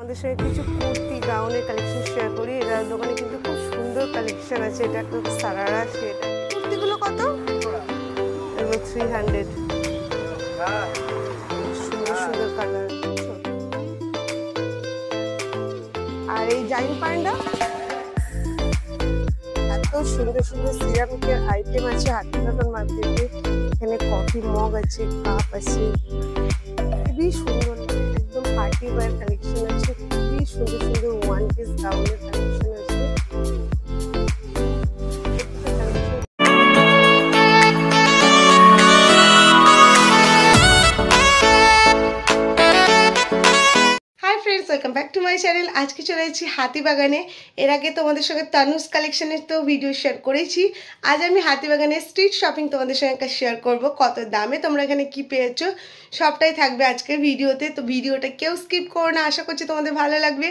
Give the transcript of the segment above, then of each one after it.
আমাদের সঙ্গে কিছু কুর্তি গাউনের কালেকশন শেয়ার করি। এরা দোকানে কিন্তু খুব সুন্দর কালেকশন আছে। এটা একটা সারারা সেট। কুর্তিগুলো কত? এগুলো 300। সুন্দর সুন্দর কালার। আর এই জাইন প্যান্টটা এত সুন্দর সুন্দর সিরামিকের আইটেম আছে হাতিবাগান মার্কেটে। এখানে কফি মগ আছে, কাপ আছে, খুবই সুন্দর একদম পার্টি ওয়্যার কালেকশন আছে। খুবই সুন্দর সুন্দর ওয়ান পিস গাউনের কালেকশন আছে। Welcome back to my channel. আজকে চলে এসেছি হাতিবাগানে। এর আগে তোমাদের সঙ্গে তানুস কালেকশনের তো ভিডিও শেয়ার করেছি। আজ আমি হাতিবাগানের স্ট্রিট শপিং তোমাদের সঙ্গে শেয়ার করব। কত দামে তোমরা এখানে কি পেয়েছো সবটাই থাকবে আজকের ভিডিওতে। তো ভিডিওটা কেউ স্কিপ করো না, আশা করছি তোমাদের ভালো লাগবে।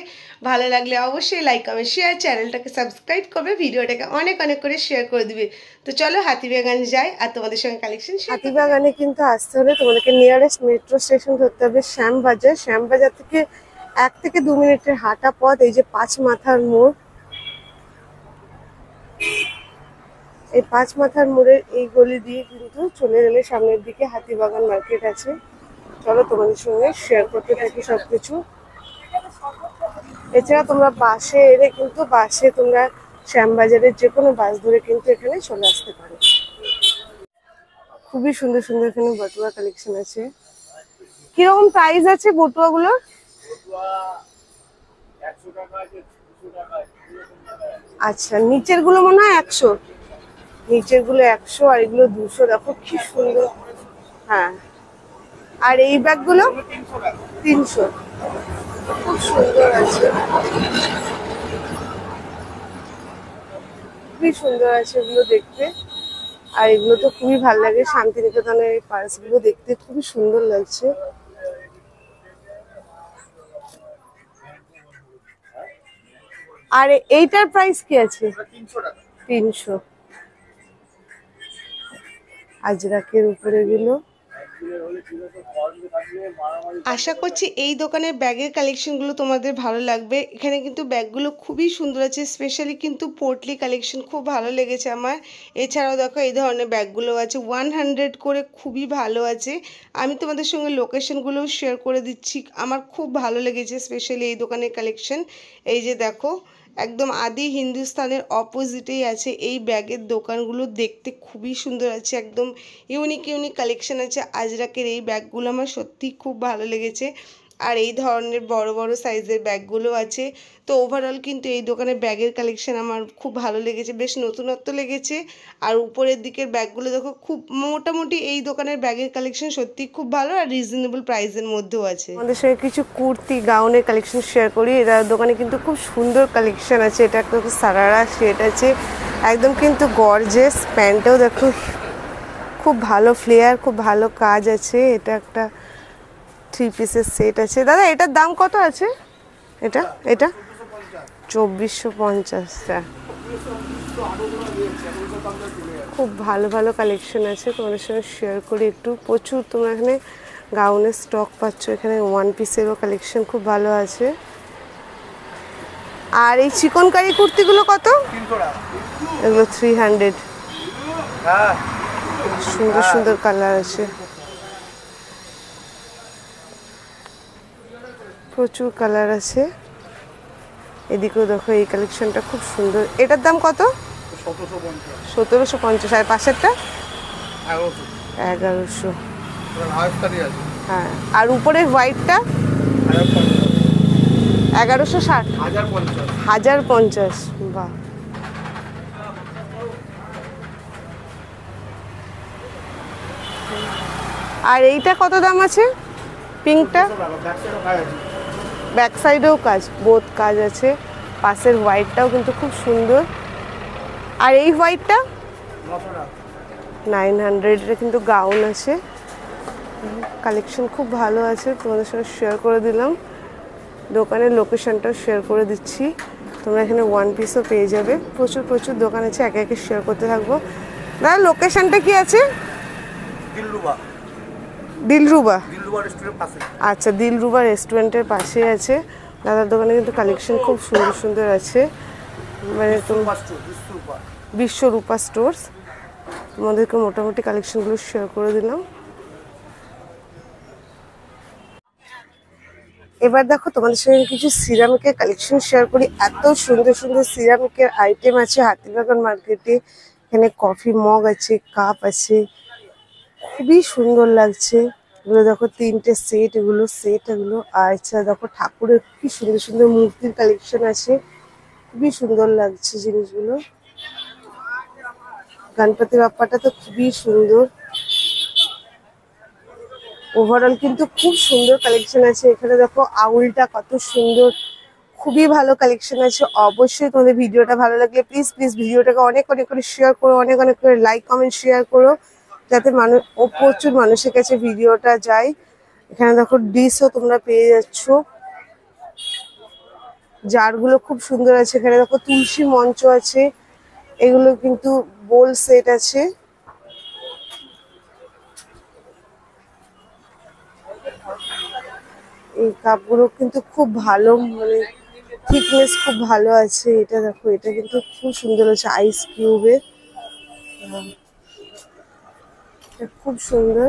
ভালো লাগলে অবশ্যই লাইক কমেন্ট শেয়ার, চ্যানেলটাকে সাবস্ক্রাইব করবে, ভিডিওটাকে অনেক অনেক করে শেয়ার করে দিবে। তো চলো হাতিবাগান যাই আর তোমাদের সঙ্গে কালেকশন। হাতিবাগানে কিন্তু আসতে হলে তোমাদেরকে নিয়ারেস্ট মেট্রো স্টেশন ধরতে হবে শ্যামবাজার। শ্যামবাজার থেকে 1 থেকে 2 মিনিটের হাঁটা পথ। এই যে 5 মাথার মোড়, এই 5 মাথার মোড়ের এই গলি দিয়ে কিন্তু চলে গেলে সামনের দিকে হাতিবাগান মার্কেট আছে। চলো তোমাদের সঙ্গে শেয়ার করতে থাকি সবকিছু। এছাড়া তোমরা বাসে এলে কিন্তু বাসে তোমরা শ্যামবাজারের যে কোনো বাস ধরে কিন্তু এখানে চলে আসতে পারো। খুবই সুন্দর সুন্দর এখানে বটুয়া কালেকশন আছে। কিরকম প্রাইস আছে বটুয়াগুলোর? আচ্ছা, নিচের গুলো মনে হয় 100, নিচের গুলো 100 আর এগুলো 200। দেখো কি সুন্দর। হ্যাঁ, আর এই ব্যাগ গুলো 300। খুব সুন্দর আছে, খুবই সুন্দর আছে এগুলো দেখতে। আর এগুলো তো খুবই ভালো লাগে। শান্তিনিকেতনের এই পার্স গুলো দেখতে খুবই সুন্দর লাগছে। আর এইটার প্রাইস কি আছে? 300। আজরাকের উপরে গুলো। আশা করছি এই দোকানের ব্যাগের কালেকশনগুলো তোমাদের ভালো লাগবে। এখানে কিন্তু ব্যাগগুলো খুবই সুন্দর আছে, স্পেশালি কিন্তু পোর্টলি কালেকশন খুব ভালো লেগেছে আমার। এছাড়াও দেখো এই ধরনের ব্যাগগুলো আছে 100 করে, খুবই ভালো আছে। আমি তোমাদের সঙ্গে লোকেশনগুলোও শেয়ার করে দিচ্ছি। আমার খুব ভালো লেগেছে স্পেশালি এই দোকানের কালেকশন। এই যে দেখো একদম আদি হিন্দুস্তানের অপোজিটেই আছে এই ব্যাগের দোকানগুলো। দেখতে খুবই সুন্দর আছে, একদম ইউনিক ইউনিক কালেকশন আছে। আজরাকের এই ব্যাগগুলো আমার সত্যিই খুব ভালো লেগেছে। আর এই ধরনের বড় বড় সাইজের ব্যাগগুলো আছে। তো ওভারঅল কিন্তু এই দোকানের ব্যাগের কালেকশন আমার খুব ভালো লেগেছে, বেশ নতুনত্ব লেগেছে। আর উপরের দিকের ব্যাগগুলো দেখো, খুব মোটামুটি এই দোকানের ব্যাগের কালেকশন সত্যিই খুব ভালো আর রিজনেবল প্রাইসের মধ্যেও আছে। আমাদের সঙ্গে কিছু কুর্তি গাউনের কালেকশন শেয়ার করি। এরা দোকানে কিন্তু খুব সুন্দর কালেকশন আছে। এটা একটা সারারা সেট আছে, একদম কিন্তু গর্জিয়াস। প্যান্টটাও দেখো খুব ভালো ফ্লেয়ার, খুব ভালো কাজ আছে। এটা একটা 3 পিসের সেট আছে। দাদা এটার দাম কত আছে? এটা এটা 2450। খুব ভালো ভালো কালেকশন আছে, তোমাদের সঙ্গে শেয়ার করি একটু। প্রচুর তোমরা এখানে গাউনের স্টক পাচ্ছ। এখানে 1 পিসেরও কালেকশন খুব ভালো আছে। আর এই চিকনকারি কুর্তিগুলো কত? এগুলো 300। সুন্দর সুন্দর কালার আছে, প্রচুর কালার আছে। এদিকেও দেখো এই কালেকশনটা খুব সুন্দর। এটার দাম কত? 1750। আর পাশেরটা 1100। হ্যাঁ, আর উপরের হোয়াইটটা 1160। 1050। বাহ। আর এইটা কত দাম আছে? পিঙ্কটা ব্যাক সাইডেও কাজ, বোথ কাজ আছে। পাশের হোয়াইটটাও কিন্তু খুব সুন্দর। আর এই হোয়াইটটা 900। এটা কিন্তু গাউন আছে। কালেকশন খুব ভালো আছে, তোমাদের সঙ্গে শেয়ার করে দিলাম। দোকানের লোকেশনটাও শেয়ার করে দিচ্ছি। তোমরা এখানে 1 পিসও পেয়ে যাবে। প্রচুর প্রচুর দোকান আছে, একে একে শেয়ার করতে থাকবো। দাদা লোকেশনটা কি আছে? দিলরুবা। আচ্ছা, দিলরুবা রেস্টুরেন্টের পাশে আছে। দাদার দোকানে কিন্তু কালেকশন খুব সুন্দর সুন্দর আছে, মানে বিশ্বরূপা স্টোর্স। তোমাদেরকে মোটামুটি কালেকশনগুলো শেয়ার করে দিলাম। এবার দেখো তোমাদের সঙ্গে কিছু সিরামিকের কালেকশন শেয়ার করি। এত সুন্দর সুন্দর সিরামিকের আইটেম আছে হাতিবাগান মার্কেটে। এখানে কফি মগ আছে, কাপ আছে, খুবই সুন্দর লাগছে। এগুলো দেখো 3টে সেট, এগুলো সেট এগুলো। আর এছাড়া দেখো ঠাকুরের কি সুন্দর সুন্দর মূর্তির কালেকশন আছে, খুবই সুন্দর লাগছে জিনিসগুলো। গণপতি বাপ্পাটা তো খুবই সুন্দর। ওভারঅল কিন্তু খুব সুন্দর কালেকশন আছে। এখানে দেখো আউলটা কত সুন্দর, খুবই ভালো কালেকশন আছে। অবশ্যই তোমাদের ভিডিওটা ভালো লাগলে প্লিজ প্লিজ ভিডিওটাকে অনেক অনেক করে শেয়ার করো, অনেক অনেক করে লাইক কমেন্ট শেয়ার করো, যাতে মানুষ প্রচুর মানুষের কাছে ভিডিওটা যায়। এখানে দেখো ডিশও তোমরা পেয়ে যাচ্ছ, জারগুলো খুব সুন্দর আছে। এখানে দেখো তুলসী মঞ্চ আছে, এগুলো কিন্তু বোল সেট আছে। এই কাপগুলো কিন্তু খুব ভালো, মানে থিকনেস খুব ভালো আছে। এটা দেখো, এটা কিন্তু খুব সুন্দর আছে, আইস কিউবের, খুব সুন্দর।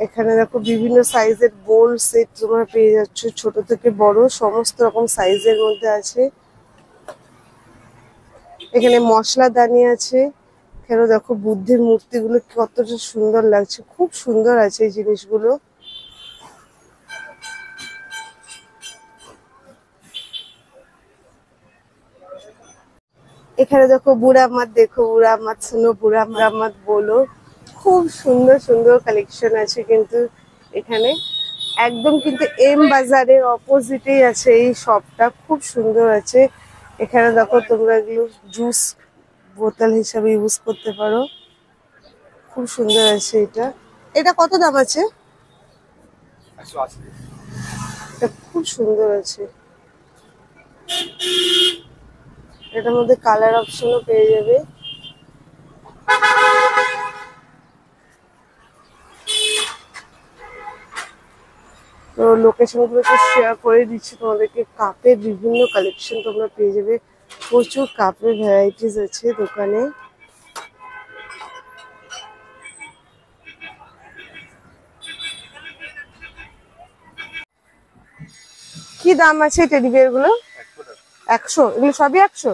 এখানে দেখো বিভিন্ন সাইজের বোল সেট তোমরা পেয়ে যাচ্ছ, ছোট থেকে বড় সমস্ত রকম সাইজের মধ্যে আছে। এখানে মশলাদানি আছে। এখানে দেখো বুদ্ধের মূর্তিগুলো কতটা সুন্দর লাগছে, খুব সুন্দর আছে এই জিনিসগুলো। এখানে দেখো বুড়া মাত, দেখো বুড়া মাত শুনো, বুড়া মাত বলো, খুব সুন্দর সুন্দর কালেকশন আছে কিন্তু এখানে। একদম কিন্তু এম বাজারের অপোজিটেই আছে এই শপটা, খুব সুন্দর আছে। এখানে দেখো তোমরা এগুলো জুস বোতল হিসাবে ইউজ করতে পারো, খুব সুন্দর আছে এটা। এটা কত দাম আছে? 180। এটা খুব সুন্দর আছে। এটার মধ্যে কালার অপশনও পেয়ে যাবে। তো লোকেশন গুলো তো শেয়ার করে দিচ্ছি তোমাদেরকে। কাপের বিভিন্ন কালেকশন তোমরা পেয়ে যাবে, প্রচুর কাপের ভ্যারাইটিস আছে দোকানে। কি দাম আছে টেডি বিয়ার গুলো? 100। এগুলো সবই 100।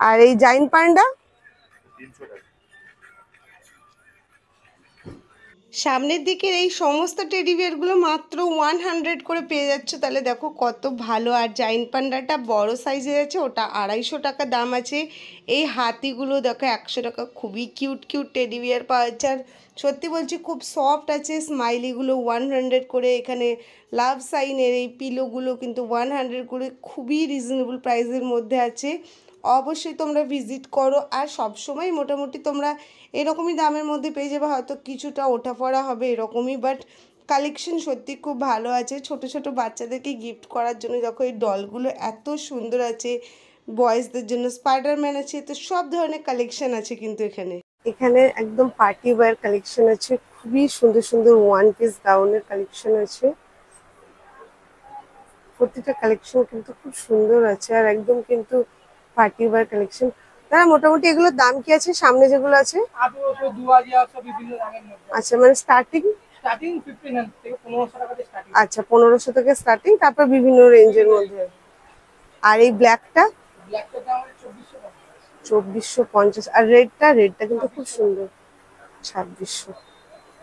আর এই জাইন্ট পান্ডা? সামনের দিকের এই সমস্ত টেডি বিয়ারগুলো মাত্র 100 করে পেয়ে যাচ্ছে। তাহলে দেখো কত ভালো। আর জাইন্ট পান্ডাটা বড় সাইজের আছে, ওটা 250 টাকা দাম আছে। এই হাতিগুলো দেখো 100 টাকা। খুবই কিউট কিউট টেডি বিয়ার পাওয়া যাচ্ছে। আর সত্যি বলছি খুব সফট আছে। স্মাইলিগুলো 100 করে। এখানে লাভ সাইনের এই পিলোগুলো কিন্তু 100 করে, খুবই রিজনেবল প্রাইসের মধ্যে আছে। অবশ্যই তোমরা ভিজিট করো। আর সব সময় মোটামুটি তোমরা এরকমই দামের মধ্যে পেয়ে যাবে, হয়তো কিছুটা ওঠাপড়া হবে এরকমই, বাট কালেকশন সত্যি খুব ভালো আছে। ছোট ছোট বাচ্চাদেরকে গিফট করার জন্য দেখো এই ডলগুলো এত সুন্দর আছে। বয়েজদের জন্য স্পাইডারম্যান আছে, তো সব ধরনের কালেকশন আছে কিন্তু এখানে। এখানে একদম পার্টি ওয়্যার কালেকশন আছে, খুবই সুন্দর সুন্দর ওয়ান পিস গাউনের কালেকশন আছে। প্রতিটা কালেকশন কিন্তু খুব সুন্দর আছে, আর একদম কিন্তু পার্টি ওয়্যার কালেকশন। দাদা মোটামুটি এগুলোর দাম কি আছে সামনে যেগুলো আছে? আচ্ছা, মানে স্টার্টিং? আচ্ছা, 1500 থেকে স্টার্টিং, তারপর বিভিন্ন রেঞ্জের মধ্যে। আর এই ব্ল্যাকটা? 2450। আর রেডটা? রেডটা কিন্তু খুব সুন্দর, 2600।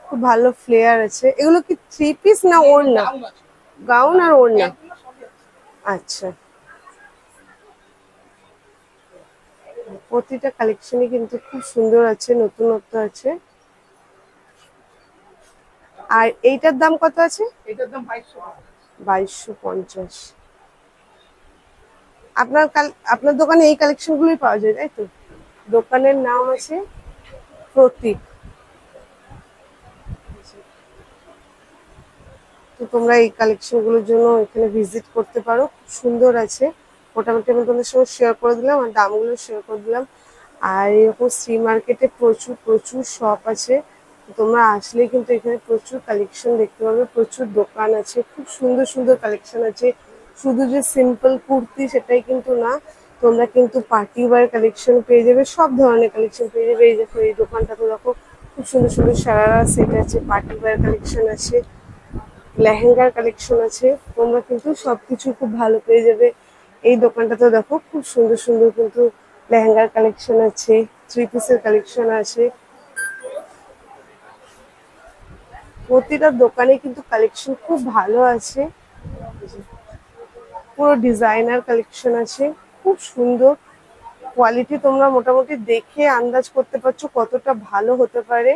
খুব ভালো ফ্লেয়ার আছে। এগুলো কি 3 পিস না ওড়না? গাউন আর ওড়না। আচ্ছা, প্রতিটা কালেকশনই কিন্তু খুব সুন্দর আছে, নতুনত্ব আছে। আর এইটার দাম কত আছে? এটার দাম 2250। আপনার দোকানে এই কালেকশন গুলোই পাওয়া যায়, তাই তো? দোকানের নাম আছে প্রতীক। তো তোমরা এই কালেকশন গুলোর জন্য এখানে ভিজিট করতে পারো, খুব সুন্দর আছে। মোটামুটি আমি তোমাদের সঙ্গে শেয়ার করে দিলাম, আর দামগুলো শেয়ার করে দিলাম। আর এরকম শ্রী মার্কেটে প্রচুর প্রচুর শপ আছে, তোমরা আসলে কিন্তু এখানে প্রচুর কালেকশন দেখতে পাবে, প্রচুর দোকান আছে, খুব সুন্দর সুন্দর কালেকশন আছে। শুধু যে সিম্পল কুর্তি সেটাই কিন্তু না, তোমরা কিন্তু পার্টি ওয়্যার কালেকশন পেয়ে যাবে, সব ধরনের কালেকশন পেয়ে যাবে। এই দেখো এই দোকানটাতে দেখো খুব সুন্দর সুন্দর সারারা সেট আছে, পার্টি ওয়্যার কালেকশন আছে, লেহেঙ্গার কালেকশন আছে, তোমরা কিন্তু সবকিছু খুব ভালো পেয়ে যাবে। এই দোকানটাতে দেখো খুব সুন্দর সুন্দর কিন্তু লেহেঙ্গার কালেকশন আছে, থ্রি পিসের কালেকশন আছে। প্রতিটা দোকানে কিন্তু কালেকশন খুব ভালো আছে, পুরো ডিজাইনার কালেকশন আছে, খুব সুন্দর কোয়ালিটি। তোমরা মোটামুটি দেখে আন্দাজ করতে পারছো কতটা ভালো হতে পারে।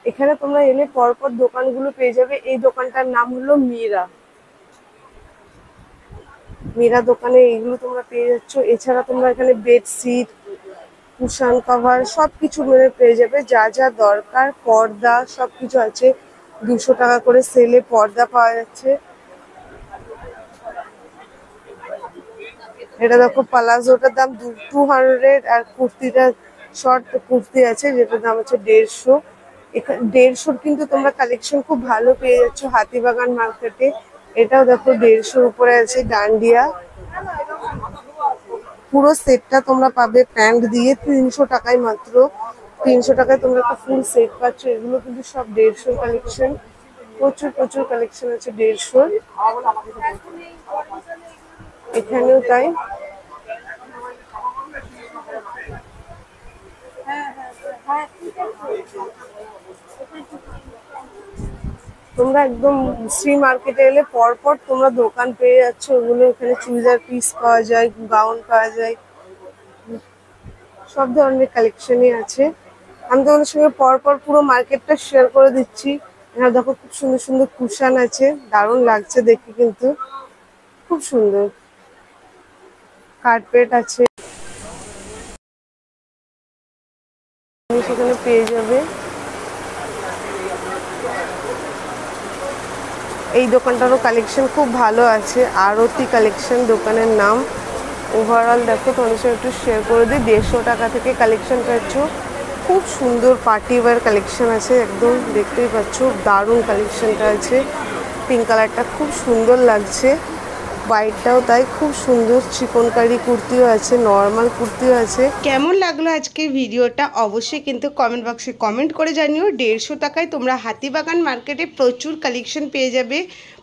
এখানে তোমরা এলে পরপর দোকানগুলো পেয়ে যাবে। এই দোকানটার নাম হলো মীরা। মীরা দোকানে এইগুলো তোমরা পেয়ে যাচ্ছ। এছাড়া তোমরা এখানে বেডশিট, কুশন কভার সবকিছু মিলে পেয়ে যাবে, যা যা দরকার। পর্দা সবকিছু আছে, 200 টাকা করে সেলে পর্দা পাওয়া যাচ্ছে। এটা দেখো পালাজোটার দাম 200, আর কুর্তিটা শর্ট কুর্তি আছে যেটার দাম হচ্ছে 150। এখানে 150 কিন্তু তোমরা কালেকশন খুব ভালো পেয়ে যাচ্ছ হাতিবাগান মার্কেটে। এটাও দেখো 150 উপরে আছে ডান্ডিয়া। পুরো সেটটা তোমরা পাবে প্যান্ট দিয়ে 300 টাকায় মাত্র। 300 টাকায় তোমরা একটা ফুল সেট পাচ্ছ। এগুলো কিন্তু সব 150 কালেকশন, প্রচুর প্রচুর কালেকশন আছে 150। এখানেও তাই। তোমরা একদম শ্রী মার্কেটে এলে পরপর তোমরা দোকান পেয়ে যাচ্ছ ওগুলো। এখানে চুড়িদার পিস পাওয়া যায়, গাউন পাওয়া যায়, সব ধরনের কালেকশনই আছে। আমি তোমাদের সঙ্গে পরপর পুরো মার্কেটটা শেয়ার করে দিচ্ছি। এখানে দেখো খুব সুন্দর সুন্দর কুশন আছে, দারুণ লাগছে দেখে, কিন্তু খুব সুন্দর কার্পেট আছে, সেখানে পেয়ে যাবে। এই দোকানটারও কালেকশন খুব ভালো আছে, আরতি কালেকশন দোকানের নাম। ওভারঅল দেখো তোমাদের সঙ্গে একটু শেয়ার করে দিই। 150 টাকা থেকে কালেকশন পাচ্ছ, খুব সুন্দর পার্টি ওয়্যার কালেকশন আছে, একদম দেখতেই পাচ্ছ দারুণ কালেকশনটা আছে। পিঙ্ক কালারটা খুব সুন্দর লাগছে, হোয়াইটটাও তাই খুব সুন্দর। চিকনকারি কুর্তিও আছে, নর্মাল কুর্তিও আছে। কেমন লাগলো আজকের ভিডিওটা অবশ্যই কিন্তু কমেন্ট বক্সে কমেন্ট করে জানিও। 150 টাকায় তোমরা হাতিবাগান মার্কেটে প্রচুর কালেকশন পেয়ে যাবে,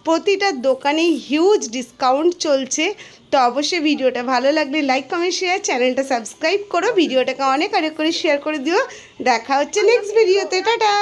প্রতিটা দোকানেই হিউজ ডিসকাউন্ট চলছে। তো অবশ্যই ভিডিওটা ভালো লাগলে লাইক কমেন্ট শেয়ার, চ্যানেলটা সাবস্ক্রাইব করো, ভিডিওটাকে অনেক করে শেয়ার করে দিও। দেখা হচ্ছে নেক্সট ভিডিওতে, টাটা।